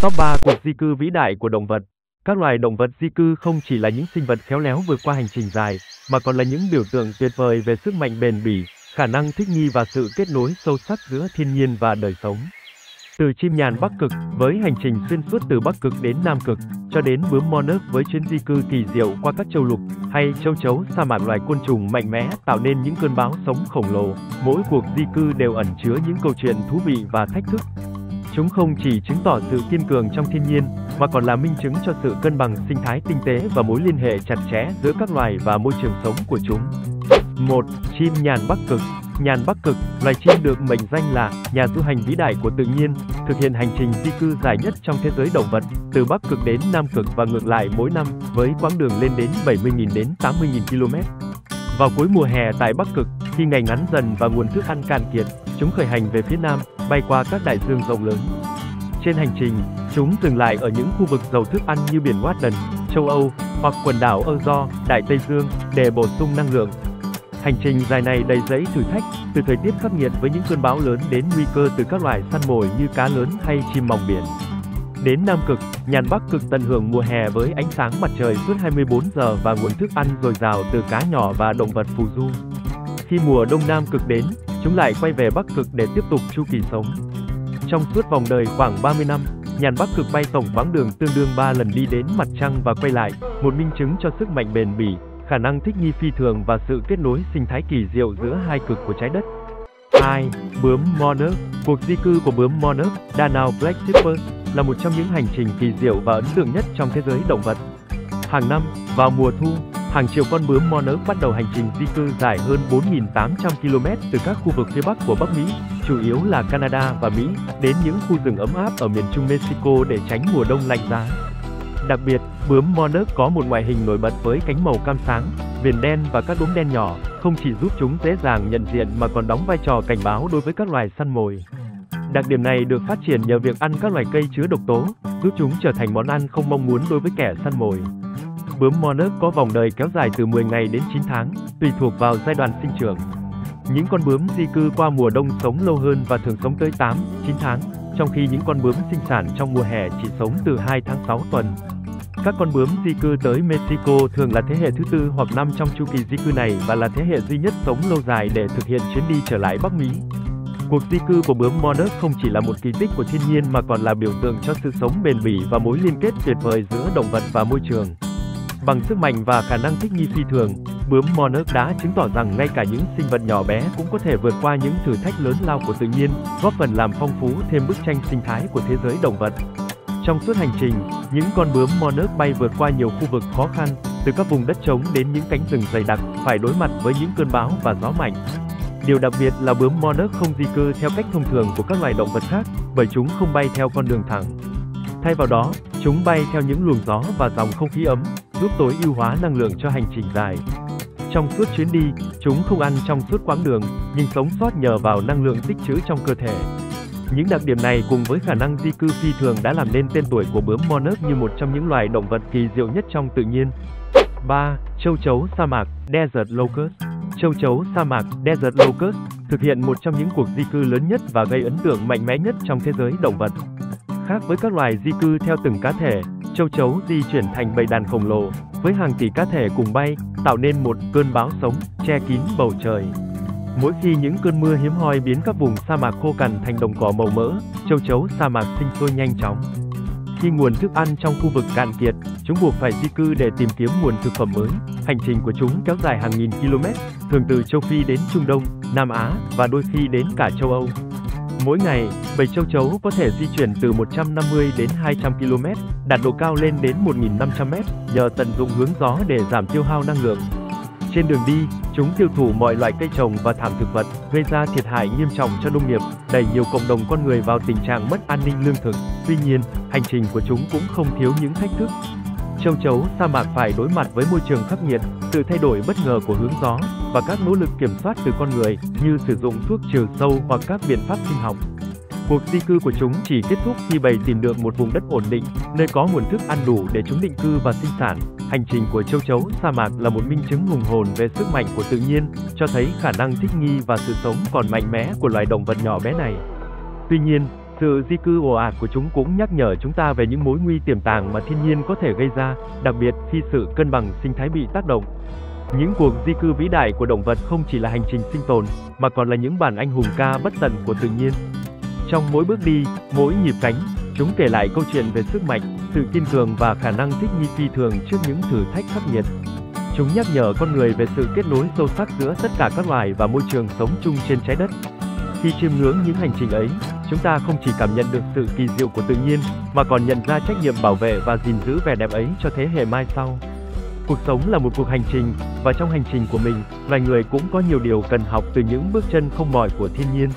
Top 3 cuộc di cư vĩ đại của động vật. Các loài động vật di cư không chỉ là những sinh vật khéo léo vượt qua hành trình dài, mà còn là những biểu tượng tuyệt vời về sức mạnh bền bỉ, khả năng thích nghi và sự kết nối sâu sắc giữa thiên nhiên và đời sống. Từ chim nhàn Bắc Cực với hành trình xuyên suốt từ Bắc Cực đến Nam Cực, cho đến bướm monarch với chuyến di cư kỳ diệu qua các châu lục, hay châu chấu sa mạc, loài côn trùng mạnh mẽ tạo nên những cơn bão sống khổng lồ, mỗi cuộc di cư đều ẩn chứa những câu chuyện thú vị và thách thức. Chúng không chỉ chứng tỏ sự kiên cường trong thiên nhiên, mà còn là minh chứng cho sự cân bằng sinh thái tinh tế và mối liên hệ chặt chẽ giữa các loài và môi trường sống của chúng. 1. Chim nhàn Bắc Cực. Nhàn Bắc Cực, loài chim được mệnh danh là nhà du hành vĩ đại của tự nhiên, thực hiện hành trình di cư dài nhất trong thế giới động vật, từ Bắc Cực đến Nam Cực và ngược lại mỗi năm, với quãng đường lên đến 70.000 đến 80.000 km. Vào cuối mùa hè tại Bắc Cực, khi ngày ngắn dần và nguồn thức ăn cạn kiệt, chúng khởi hành về phía Nam, bay qua các đại dương rộng lớn. Trên hành trình, chúng dừng lại ở những khu vực giàu thức ăn như biển Watden, châu Âu, hoặc quần đảo Azores, Đại Tây Dương, để bổ sung năng lượng. Hành trình dài này đầy rẫy thử thách, từ thời tiết khắc nghiệt với những cơn bão lớn đến nguy cơ từ các loài săn mồi như cá lớn hay chim mòng biển. Đến Nam Cực, nhàn Bắc Cực tận hưởng mùa hè với ánh sáng mặt trời suốt 24 giờ và nguồn thức ăn dồi dào từ cá nhỏ và động vật phù du. Khi mùa Đông Nam Cực đến, chúng lại quay về Bắc Cực để tiếp tục chu kỳ sống. Trong suốt vòng đời khoảng 30 năm, nhàn Bắc Cực bay tổng quãng đường tương đương 3 lần đi đến mặt trăng và quay lại, một minh chứng cho sức mạnh bền bỉ, khả năng thích nghi phi thường và sự kết nối sinh thái kỳ diệu giữa hai cực của trái đất. 2. Bướm monarch. Cuộc di cư của bướm monarch, Danau Black Shipper, là một trong những hành trình kỳ diệu và ấn tượng nhất trong thế giới động vật. Hàng năm, vào mùa thu, hàng triệu con bướm monarch bắt đầu hành trình di cư dài hơn 4.800 km từ các khu vực phía Bắc của Bắc Mỹ, chủ yếu là Canada và Mỹ, đến những khu rừng ấm áp ở miền Trung Mexico để tránh mùa đông lạnh giá. Đặc biệt, bướm monarch có một ngoại hình nổi bật với cánh màu cam sáng, viền đen và các đốm đen nhỏ, không chỉ giúp chúng dễ dàng nhận diện mà còn đóng vai trò cảnh báo đối với các loài săn mồi. Đặc điểm này được phát triển nhờ việc ăn các loài cây chứa độc tố, giúp chúng trở thành món ăn không mong muốn đối với kẻ săn mồi. Bướm monarch có vòng đời kéo dài từ 10 ngày đến 9 tháng, tùy thuộc vào giai đoạn sinh trưởng. Những con bướm di cư qua mùa đông sống lâu hơn và thường sống tới 8-9 tháng, trong khi những con bướm sinh sản trong mùa hè chỉ sống từ 2 tháng 6 tuần. Các con bướm di cư tới Mexico thường là thế hệ thứ 4 hoặc 5 trong chu kỳ di cư này và là thế hệ duy nhất sống lâu dài để thực hiện chuyến đi trở lại Bắc Mỹ. Cuộc di cư của bướm monarch không chỉ là một kỳ tích của thiên nhiên mà còn là biểu tượng cho sự sống bền bỉ và mối liên kết tuyệt vời giữa động vật và môi trường. Bằng sức mạnh và khả năng thích nghi phi thường, bướm monarch đã chứng tỏ rằng ngay cả những sinh vật nhỏ bé cũng có thể vượt qua những thử thách lớn lao của tự nhiên, góp phần làm phong phú thêm bức tranh sinh thái của thế giới động vật. Trong suốt hành trình, những con bướm monarch bay vượt qua nhiều khu vực khó khăn, từ các vùng đất trống đến những cánh rừng dày đặc, phải đối mặt với những cơn bão và gió mạnh. Điều đặc biệt là bướm monarch không di cư theo cách thông thường của các loài động vật khác, bởi chúng không bay theo con đường thẳng. Thay vào đó, chúng bay theo những luồng gió và dòng không khí ấm, giúp tối ưu hóa năng lượng cho hành trình dài. Trong suốt chuyến đi, chúng không ăn trong suốt quãng đường, nhưng sống sót nhờ vào năng lượng tích trữ trong cơ thể. Những đặc điểm này cùng với khả năng di cư phi thường đã làm nên tên tuổi của bướm monarch như một trong những loài động vật kỳ diệu nhất trong tự nhiên. 3. Châu chấu sa mạc, Desert Locust. Châu chấu sa mạc, Desert Locust, thực hiện một trong những cuộc di cư lớn nhất và gây ấn tượng mạnh mẽ nhất trong thế giới động vật. Khác với các loài di cư theo từng cá thể, châu chấu di chuyển thành bầy đàn khổng lồ, với hàng tỷ cá thể cùng bay, tạo nên một cơn bão sống, che kín bầu trời. Mỗi khi những cơn mưa hiếm hoi biến các vùng sa mạc khô cằn thành đồng cỏ màu mỡ, châu chấu sa mạc sinh sôi nhanh chóng. Khi nguồn thức ăn trong khu vực cạn kiệt, chúng buộc phải di cư để tìm kiếm nguồn thực phẩm mới. Hành trình của chúng kéo dài hàng nghìn km, thường từ châu Phi đến Trung Đông, Nam Á và đôi khi đến cả châu Âu. Mỗi ngày, bầy châu chấu có thể di chuyển từ 150 đến 200 km, đạt độ cao lên đến 1.500 m, nhờ tận dụng hướng gió để giảm tiêu hao năng lượng. Trên đường đi, chúng tiêu thụ mọi loại cây trồng và thảm thực vật, gây ra thiệt hại nghiêm trọng cho nông nghiệp, đẩy nhiều cộng đồng con người vào tình trạng mất an ninh lương thực. Tuy nhiên, hành trình của chúng cũng không thiếu những thách thức. Châu chấu sa mạc phải đối mặt với môi trường khắc nghiệt, sự thay đổi bất ngờ của hướng gió và các nỗ lực kiểm soát từ con người như sử dụng thuốc trừ sâu hoặc các biện pháp sinh học. Cuộc di cư của chúng chỉ kết thúc khi bầy tìm được một vùng đất ổn định, nơi có nguồn thức ăn đủ để chúng định cư và sinh sản. Hành trình của châu chấu sa mạc là một minh chứng hùng hồn về sức mạnh của tự nhiên, cho thấy khả năng thích nghi và sự sống còn mạnh mẽ của loài động vật nhỏ bé này. Tuy nhiên, Sự di cư ồ ạt của chúng cũng nhắc nhở chúng ta về những mối nguy tiềm tàng mà thiên nhiên có thể gây ra, đặc biệt khi sự cân bằng sinh thái bị tác động. Những cuộc di cư vĩ đại của động vật không chỉ là hành trình sinh tồn, mà còn là những bản anh hùng ca bất tận của tự nhiên. Trong mỗi bước đi, mỗi nhịp cánh, chúng kể lại câu chuyện về sức mạnh, sự kiên cường và khả năng thích nghi phi thường trước những thử thách khắc nghiệt. Chúng nhắc nhở con người về sự kết nối sâu sắc giữa tất cả các loài và môi trường sống chung trên trái đất. Khi chiêm ngưỡng những hành trình ấy, chúng ta không chỉ cảm nhận được sự kỳ diệu của tự nhiên, mà còn nhận ra trách nhiệm bảo vệ và gìn giữ vẻ đẹp ấy cho thế hệ mai sau. Cuộc sống là một cuộc hành trình, và trong hành trình của mình, loài người cũng có nhiều điều cần học từ những bước chân không mỏi của thiên nhiên.